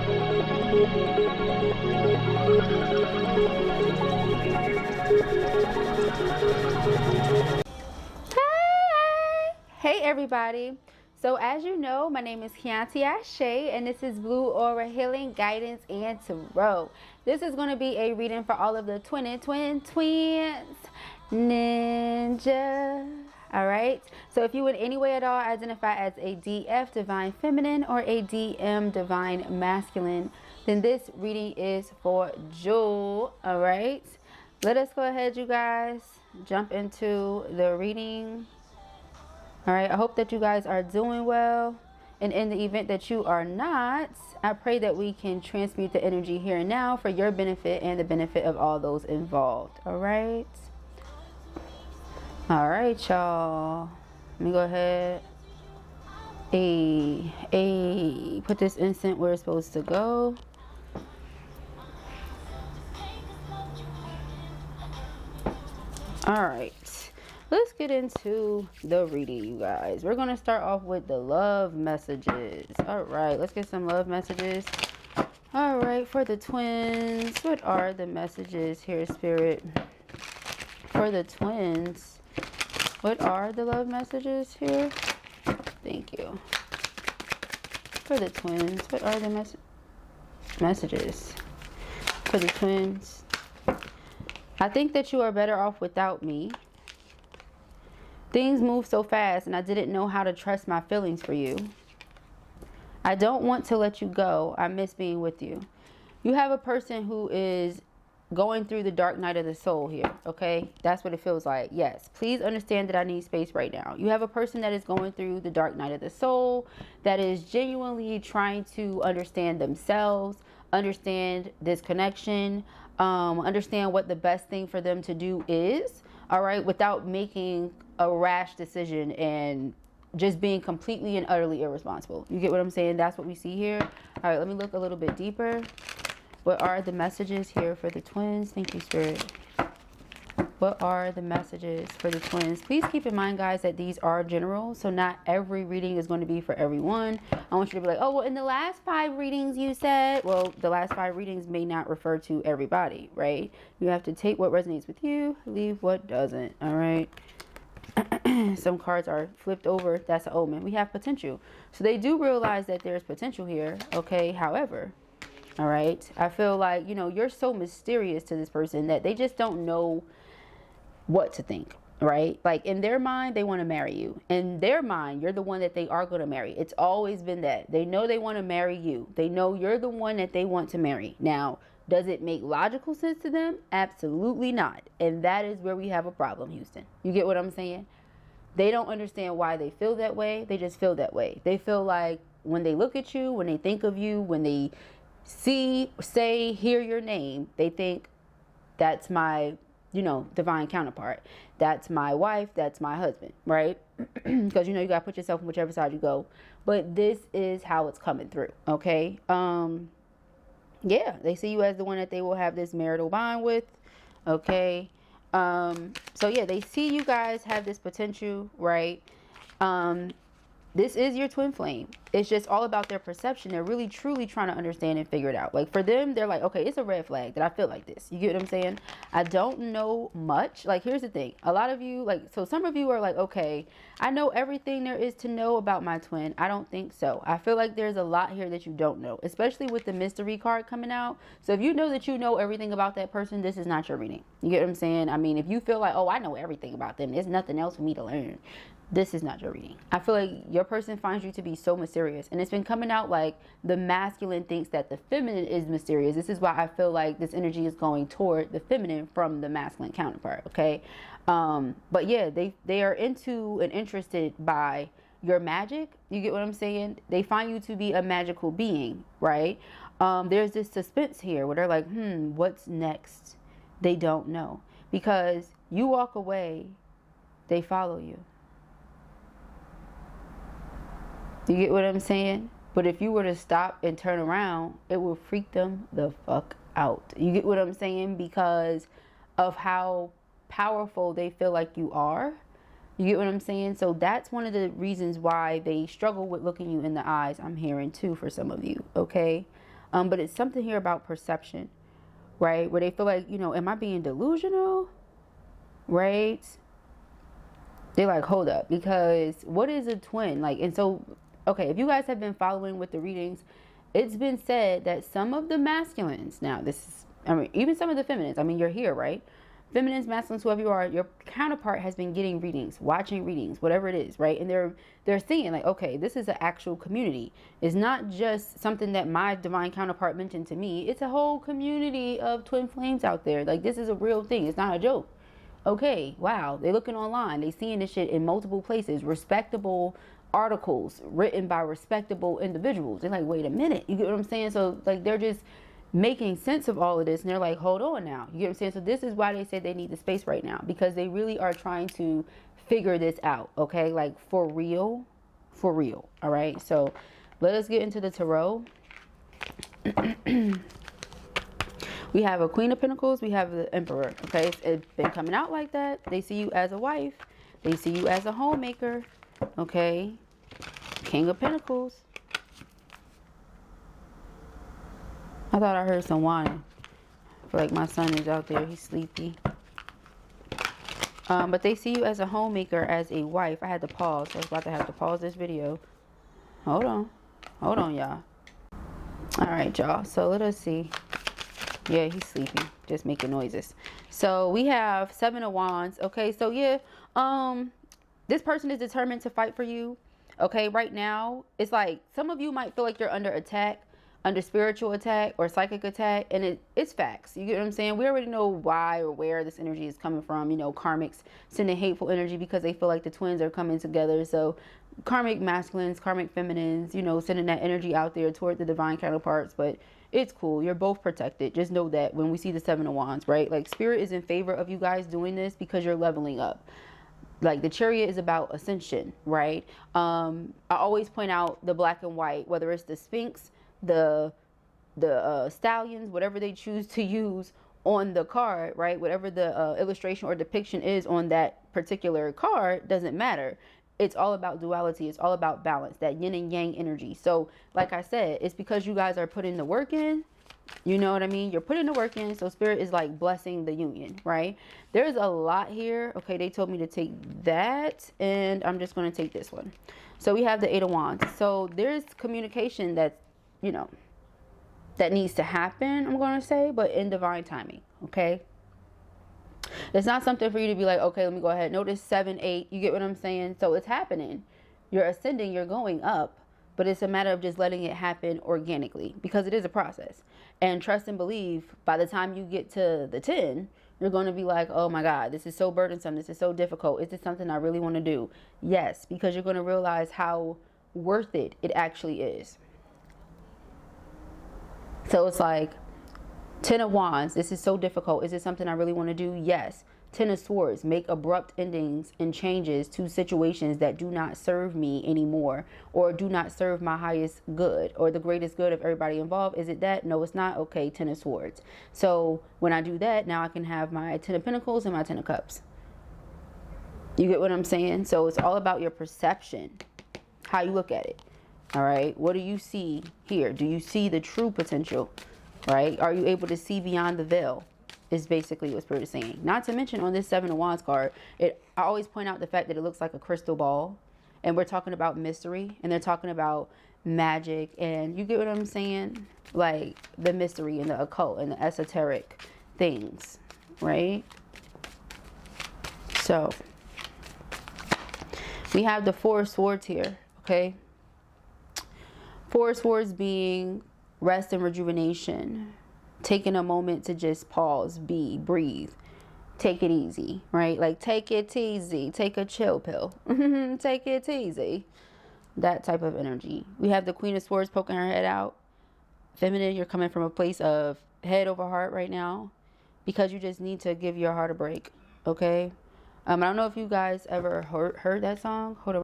Hey everybody, so as you know, my name is Kianti Ayshea and this is Blue Aura Healing, Guidance, and Tarot. This is going to be a reading for all of the twins, ninja. Alright, so if you in any way at all identify as a DF, Divine Feminine, or a DM, Divine Masculine, then this reading is for Jewel. Alright, let us go ahead, you guys, jump into the reading. All right, I hope that you guys are doing well. And in the event that you are not, I pray that we can transmute the energy here and now for your benefit and the benefit of all those involved. All right. All right, y'all. Let me go ahead. Put this incense where it's supposed to go. All right. Let's get into the reading, you guys. We're going to start off with the love messages. All right, let's get some love messages. All right, for the twins, what are the messages here, Spirit? For the twins, what are the love messages here? Thank you. For the twins, what are the messages? For the twins, I think that you are better off without me. Things move so fast and I didn't know how to trust my feelings for you. I don't want to let you go. I miss being with you. You have a person who is going through the dark night of the soul here, okay? That's what it feels like. Yes, please understand that I need space right now. You have a person that is going through the dark night of the soul, that is genuinely trying to understand themselves, understand this connection, understand what the best thing for them to do is, all right, without making a rash decision and just being completely and utterly irresponsible. You get what I'm saying? That's what we see here. All right, let me look a little bit deeper. What are the messages here for the twins? Thank you, Spirit. What are the messages for the twins? Please keep in mind, guys, that these are general, so not every reading is going to be for everyone. I want you to be like, oh, well, in the last 5 readings you said, well, the last 5 readings may not refer to everybody, right? You have to take what resonates with you, leave what doesn't, all right? Some cards are flipped over. That's an omen. We have potential. So they do realize that there's potential here, okay? However, all right, I feel like, you know, you're so mysterious to this person that they just don't know what to think, right? Like in their mind, they want to marry you. In their mind, you're the one that they are going to marry. It's always been that. They know they want to marry you. They know you're the one that they want to marry. Now, does it make logical sense to them? Absolutely not. And that is where we have a problem, Houston. You get what I'm saying? They don't understand why they feel that way. They just feel that way. They feel like when they look at you, when they think of you, when they see, say, hear your name, they think that's my, you know, divine counterpart. That's my wife. That's my husband, right? Because, you know, you got to put yourself on whichever side you go. But this is how it's coming through, okay? Yeah, they see you as the one that they will have this marital bond with, okay? So yeah, they see you guys have this potential, right? This is your twin flame. It's just all about their perception. They're really truly trying to understand and figure it out. Like for them, they're like, okay, it's a red flag that I feel like this. You get what I'm saying? I don't know much. Like, here's the thing. A lot of you, like, so some of you are like, okay, I know everything there is to know about my twin. I don't think so. I feel like there's a lot here that you don't know, especially with the mystery card coming out. So if you know that you know everything about that person, this is not your reading. You get what I'm saying? I mean, if you feel like, oh, I know everything about them, there's nothing else for me to learn, this is not your reading. I feel like your person finds you to be so mysterious, and it's been coming out like the masculine thinks that the feminine is mysterious. This is why I feel like this energy is going toward the feminine from the masculine counterpart, okay? But yeah, they are into and interested by your magic. You get what I'm saying? They find you to be a magical being, right? There's this suspense here where they're like, what's next? They don't know, because you walk away, they follow you. You get what I'm saying? But if you were to stop and turn around, it will freak them the fuck out. You get what I'm saying? Because of how powerful they feel like you are. You get what I'm saying? So that's one of the reasons why they struggle with looking you in the eyes. I'm hearing too for some of you, okay? But it's something here about perception, right? Where they feel like, you know, am I being delusional? Right? They're like, hold up, because what is a twin? Like, and so, okay, if you guys have been following with the readings, it's been said that some of the masculines, now this is, I mean, even some of the feminines, I mean, you're here, right? Feminines, masculines, whoever you are, your counterpart has been getting readings, watching readings, whatever it is, right? And they're seeing like, okay, this is an actual community. It's not just something that my divine counterpart mentioned to me. It's a whole community of twin flames out there. Like, this is a real thing. It's not a joke. Okay, wow. They're looking online. They seeing this shit in multiple places. Respectable articles written by respectable individuals. They're like, wait a minute. You get what I'm saying? So, like, they're just making sense of all of this, and they're like, hold on now. You get what I'm saying? So this is why they say they need the space right now, because they really are trying to figure this out, okay? Like, for real. All right, so let us get into the tarot. We have a Queen of Pentacles, we have the Emperor, okay? It's been coming out like that. They see you as a wife, they see you as a homemaker, okay? King of Pentacles. I thought I heard some whining. I feel like my son is out there. He's sleepy. But they see you as a homemaker, as a wife. I had to pause. I was about to have to pause this video. Hold on, y'all. All right, y'all. So let us see. Yeah, he's sleeping. Just making noises. So we have 7 of Wands. Okay, so yeah. This person is determined to fight for you. Okay, right now, it's like some of you might feel like you're under attack. Under spiritual attack or psychic attack, and it's facts. You get what I'm saying? We already know why or where this energy is coming from. You know, karmics sending hateful energy because they feel like the twins are coming together. So karmic masculines, karmic feminines, you know, sending that energy out there toward the divine counterparts. But it's cool. You're both protected. Just know that when we see the 7 of Wands, right? Like, spirit is in favor of you guys doing this because you're leveling up. Like, the Chariot is about ascension, right? I always point out the black and white, whether it's the Sphinx, the stallions, whatever they choose to use on the card, right? Whatever the illustration or depiction is on that particular card, doesn't matter. It's all about duality. It's all about balance, that yin and yang energy. So like I said, it's because you guys are putting the work in. You know what I mean? You're putting the work in. So spirit is like blessing the union, right? There's a lot here. Okay, they told me to take that, and I'm just going to take this one. So we have the 8 of Wands. So there's communication that's, you know, that needs to happen, I'm going to say, but in divine timing, okay? It's not something for you to be like, okay, let me go ahead. Notice 7, 8, you get what I'm saying? So it's happening. You're ascending, you're going up, but it's a matter of just letting it happen organically, because it is a process. And trust and believe, by the time you get to the 10, you're going to be like, oh my God, this is so burdensome. This is so difficult. Is this something I really want to do? Yes, because you're going to realize how worth it actually is. So it's like 10 of Wands. This is so difficult. Is this something I really want to do? Yes. 10 of Swords. Make abrupt endings and changes to situations that do not serve me anymore, or do not serve my highest good or the greatest good of everybody involved. Is it that? No, it's not. Okay, 10 of Swords. So when I do that, now I can have my 10 of Pentacles and my 10 of Cups. You get what I'm saying? So it's all about your perception, how you look at it. All right, what do you see here? Do you see the true potential, right? Are you able to see beyond the veil? Is basically what Spirit is saying. Not to mention on this 7 of Wands card, I always point out the fact that it looks like a crystal ball, and we're talking about mystery, and they're talking about magic, and you get what I'm saying? Like the mystery and the occult and the esoteric things, right? So we have the 4 of Swords here, okay? 4 of Swords being rest and rejuvenation, taking a moment to just pause, breathe, take it easy, right? Like, take it easy, take a chill pill, take it easy, that type of energy. We have the Queen of Swords poking her head out. Feminine, you're coming from a place of head over heart right now, because you just need to give your heart a break, okay? I don't know if you guys ever heard that song. Hold on.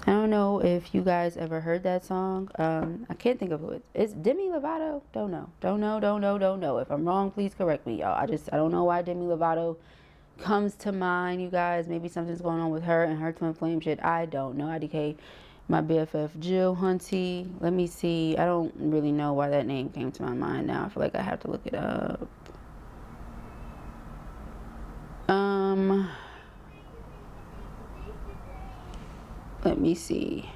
I don't know if you guys ever heard that song. I can't think of who it's Demi Lovato. Don't know. If I'm wrong, please correct me, y'all. I don't know why Demi Lovato comes to mind, you guys. Maybe something's going on with her and her twin flame shit. I don't know, IDK. My BFF Jill Hunty. Let me see. I don't really know why that name came to my mind now. I feel like I have to look it up. Let me see.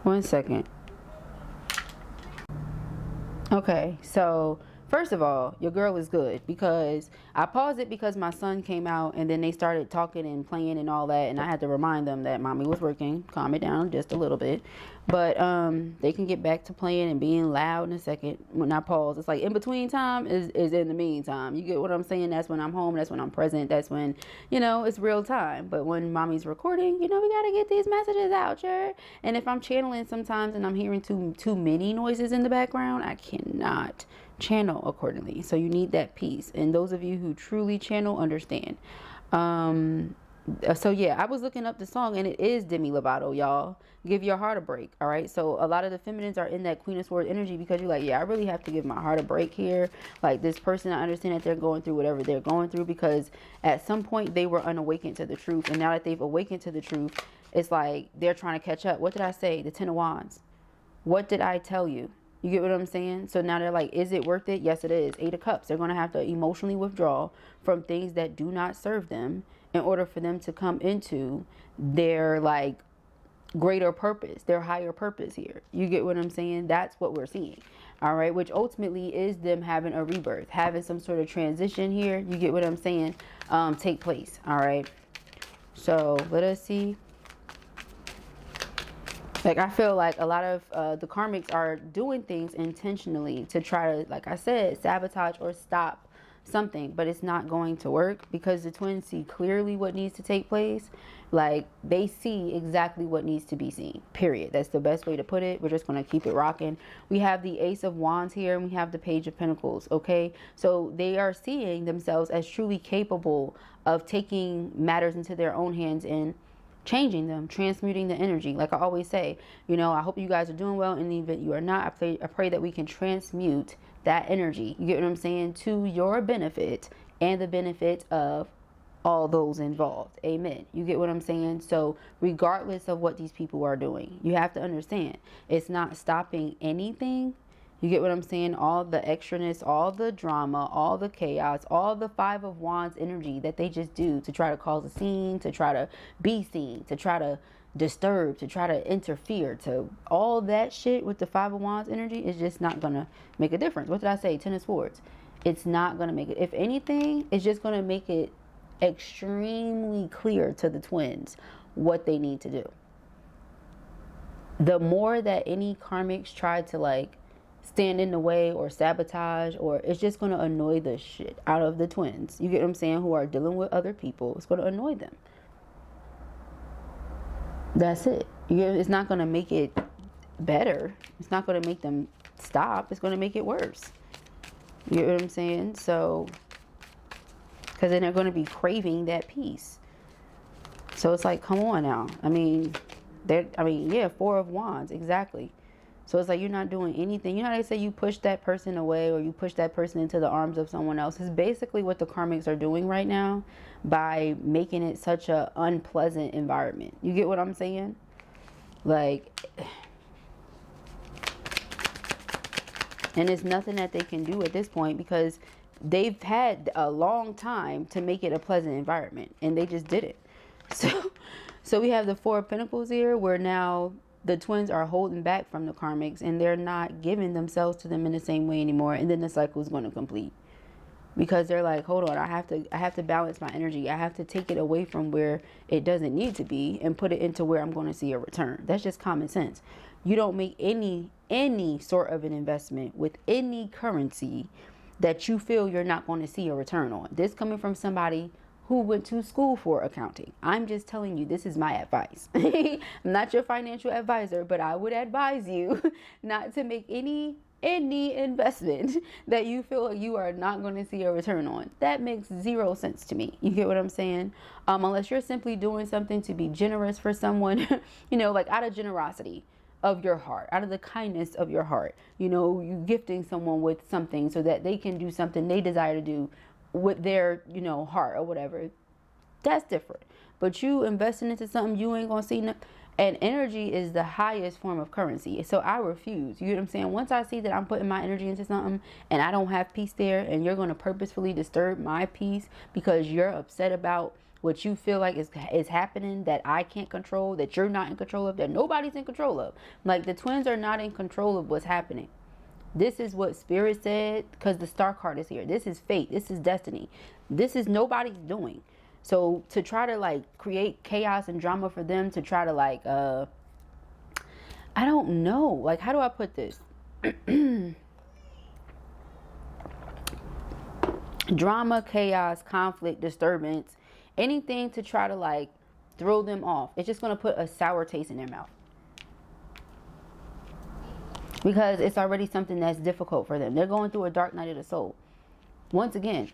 One second. Okay, so first of all, your girl is good, because I paused it because my son came out and then they started talking and playing and all that, and I had to remind them that mommy was working. Calm it down just a little bit. But they can get back to playing and being loud in a second. When I pause, it's like in between time is in the meantime. You get what I'm saying? That's when I'm home. That's when I'm present. That's when, it's real time. But when mommy's recording, we got to get these messages out, sure. And if I'm channeling sometimes and I'm hearing too many noises in the background, I cannot channel accordingly. So you need that peace. And those of you who truly channel understand. So yeah, I was looking up the song, and it is Demi Lovato, y'all. Give your heart a break. All right. So a lot of the feminines are in that Queen of Swords energy, because you're like, yeah, I really have to give my heart a break here. Like, this person, I understand that they're going through whatever they're going through, because at some point they were unawakened to the truth. And now that they've awakened to the truth, it's like they're trying to catch up. What did I say? The 10 of Wands. What did I tell you? You get what I'm saying? So now they're like, is it worth it? Yes, it is. 8 of Cups. They're going to have to emotionally withdraw from things that do not serve them in order for them to come into their like greater purpose, their higher purpose here. You get what I'm saying? That's what we're seeing. All right. Which ultimately is them having a rebirth, having some sort of transition here. You get what I'm saying? Take place. All right. So let us see. Like, I feel like a lot of the karmics are doing things intentionally to try to, like I said, sabotage or stop something, but it's not going to work, because the twins see clearly what needs to take place. Like, they see exactly what needs to be seen, period. That's the best way to put it. We're just going to keep it rocking. We have the Ace of Wands here, and we have the Page of Pentacles. Okay, so they are seeing themselves as truly capable of taking matters into their own hands and changing them, transmuting the energy. Like I always say, I hope you guys are doing well. In the event you are not, I pray that we can transmute that energy, you get what I'm saying, to your benefit and the benefit of all those involved. Amen. You get what I'm saying? So regardless of what these people are doing, you have to understand, it's not stopping anything. You get what I'm saying? All the extraness, all the drama, all the chaos, all the 5 of Wands energy that they just do to try to cause a scene, to try to be seen, to try to disturb, to try to interfere, to all that shit with the 5 of Wands energy is just not going to make a difference. What did I say? 10 of Swords. It's not going to make it. If anything, it's just going to make it extremely clear to the twins what they need to do. The more that any karmics try to like stand in the way or sabotage, or it's just going to annoy the shit out of the twins, you get what I'm saying, who are dealing with other people. It's going to annoy them. That's it. It's not going to make it better. It's not going to make them stop. It's going to make it worse. You get what I'm saying? So, because then they're going to be craving that peace. So it's like, come on now. Yeah, 4 of Wands, exactly. So it's like, you're not doing anything. You know how they say you push that person away, or you push that person into the arms of someone else? It's basically what the karmics are doing right now by making it such a unpleasant environment. You get what I'm saying? Like, and it's nothing that they can do at this point, because they've had a long time to make it a pleasant environment, and they just did it. So we have the 4 of Pentacles here, where now the twins are holding back from the karmics, and they're not giving themselves to them in the same way anymore. And then the cycle is going to complete, because they're like, hold on, I have to balance my energy. I have to take it away from where it doesn't need to be and put it into where I'm going to see a return. That's just common sense. You don't make any sort of an investment with any currency that you feel you're not going to see a return on. This coming from somebody who went to school for accounting. I'm just telling you, this is my advice. I'm not your financial advisor, but I would advise you not to make any investment that you feel like you are not going to see a return on. That makes 0 sense to me. You get what I'm saying? Unless you're simply doing something to be generous for someone, like out of generosity of your heart, out of the kindness of your heart, you gifting someone with something so that they can do something they desire to do with their, heart or whatever. That's different. but you investing into something you ain't gonna see. And energy is the highest form of currency. So I refuse. You get what I'm saying? Once I see that I'm putting my energy into something and I don't have peace there, and you're going to purposefully disturb my peace because you're upset about what you feel like is happening that I can't control, that you're not in control of, that nobody's in control of. Like, the twins are not in control of what's happening. This is what Spirit said, because the Star card is here. This is fate. This is destiny. This is nobody's doing. So to try to like create chaos and drama for them, to try to like, I don't know. Like, how do I put this? Drama, chaos, conflict, disturbance, anything to try to like throw them off. It's just going to put a sour taste in their mouth. Because it's already something that's difficult for them. They're going through a dark night of the soul. Once again,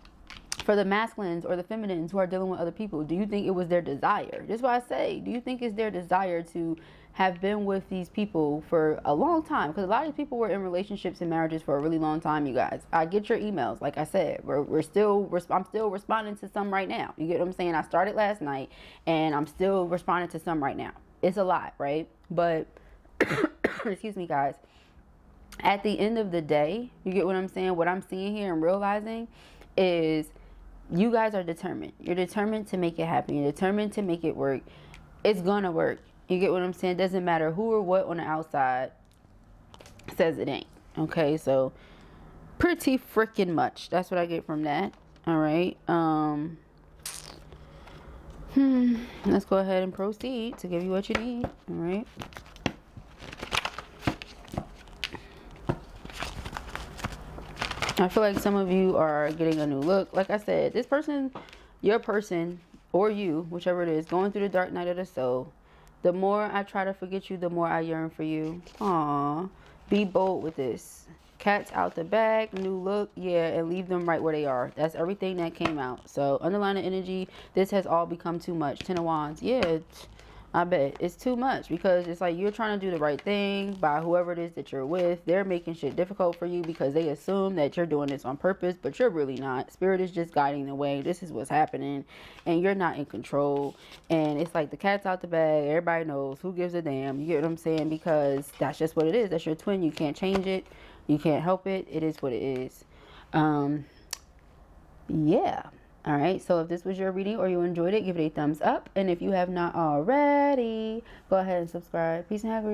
for the masculines or the feminines who are dealing with other people, do you think it was their desire? This is why I say, do you think it's their desire to have been with these people for a long time? Because a lot of these people were in relationships and marriages for a really long time, you guys. I get your emails. Like I said, I'm still responding to some right now. You get what I'm saying? I started last night and I'm still responding to some right now. It's a lot, right? But, excuse me, guys. At the end of the day, you get what I'm saying? What I'm seeing here and realizing is you guys are determined. You're determined to make it happen. You're determined to make it work. It's gonna work. You get what I'm saying? It doesn't matter who or what on the outside says it ain't. Okay, so pretty freaking much. That's what I get from that. All right. Let's go ahead and proceed to give you what you need. All right. I feel like some of you are getting a new look. Like I said, this person, your person, or you, whichever it is, going through the dark night of the soul. The more I try to forget you, the more I yearn for you. Aww. Be bold with this. Cats out the bag, new look, yeah, and leave them right where they are. That's everything that came out. So, underlying energy, this has all become too much. Ten of Wands, yeah, I bet it's too much, because it's like you're trying to do the right thing by whoever it is that you're with. They're making shit difficult for you because they assume that you're doing this on purpose, but you're really not. Spirit is just guiding the way. This is what's happening, and you're not in control. And it's like the cat's out the bag. Everybody knows. Who gives a damn? You get what I'm saying? Because that's just what it is. That's your twin. You can't change it. You can't help it. It is what it is. Yeah. All right, so if this was your reading or you enjoyed it, give it a thumbs up. And if you have not already, go ahead and subscribe. Peace and have a